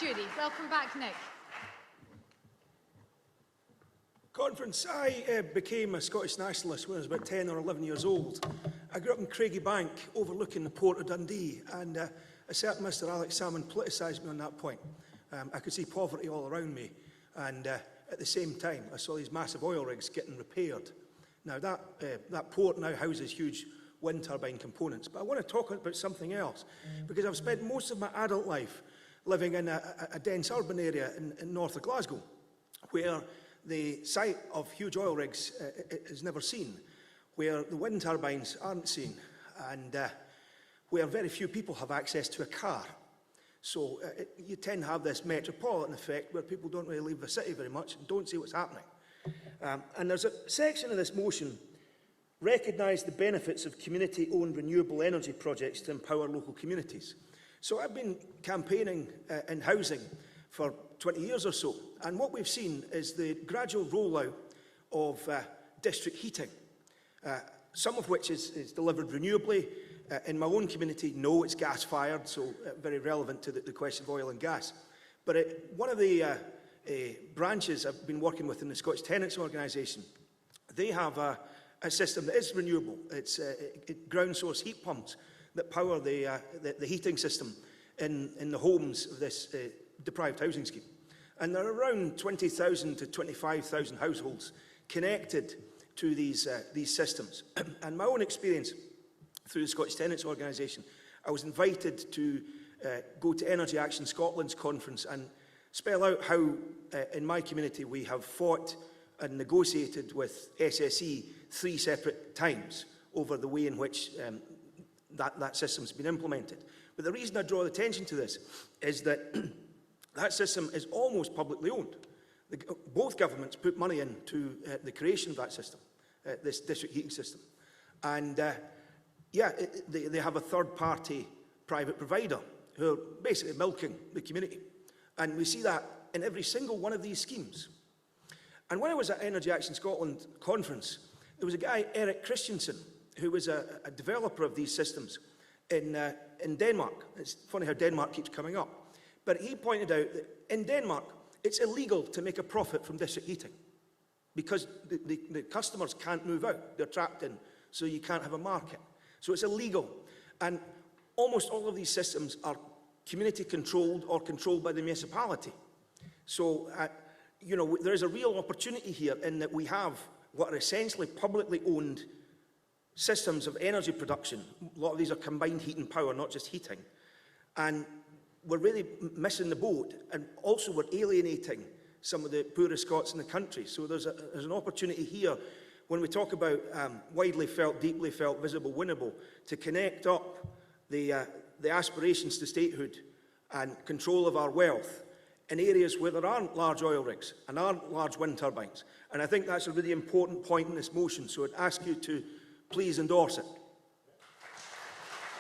Durie. Welcome back, Nick. Conference, I became a Scottish nationalist when I was about 10 or 11 years old. I grew up in Craigiebank, overlooking the port of Dundee, and a certain Mr Alex Salmon politicised me on that point. I could see poverty all around me, and at the same time, I saw these massive oil rigs getting repaired. Now, that port now houses huge wind turbine components, but I want to talk about something else, because I've spent most of my adult life living in a dense urban area in north of Glasgow, where the sight of huge oil rigs is never seen, where the wind turbines aren't seen, and where very few people have access to a car. So you tend to have this metropolitan effect where people don't really leave the city very much and don't see what's happening. And there's a section of this motion, recognise the benefits of community-owned renewable energy projects to empower local communities. So I've been campaigning in housing for 20 years or so, and what we've seen is the gradual rollout of district heating, some of which is delivered renewably. In my own community, no, it's gas-fired, so very relevant to the question of oil and gas. But one of the branches I've been working with in the Scottish Tenants Organisation, they have a system that is renewable. It's ground source heat pumps that power the heating system in the homes of this deprived housing scheme. And there are around 20,000 to 25,000 households connected to these systems. And my own experience through the Scottish Tenants Organisation, I was invited to go to Energy Action Scotland's conference and spell out how in my community we have fought and negotiated with SSE 3 separate times over the way in which that system has been implemented. But the reason I draw attention to this is that that system is almost publicly owned. Both governments put money into the creation of that system, this district heating system. And they have a third-party private provider who are basically milking the community. And we see that in every single one of these schemes. And when I was at Energy Action Scotland conference, there was a guy, Eric Christensen, who was a developer of these systems in Denmark. It's funny how Denmark keeps coming up. But he pointed out that in Denmark, it's illegal to make a profit from district heating because the customers can't move out. They're trapped in, so you can't have a market. So it's illegal. And almost all of these systems are community-controlled or controlled by the municipality. So, there is a real opportunity here in that we have what are essentially publicly owned systems of energy production. A lot of these are combined heat and power, not just heating. And we're really missing the boat. And also we're alienating some of the poorest Scots in the country. So there's an opportunity here when we talk about widely felt, deeply felt, visible, winnable, to connect up the aspirations to statehood and control of our wealth in areas where there aren't large oil rigs and aren't large wind turbines. And I think that's a really important point in this motion, so I'd ask you to please endorse it.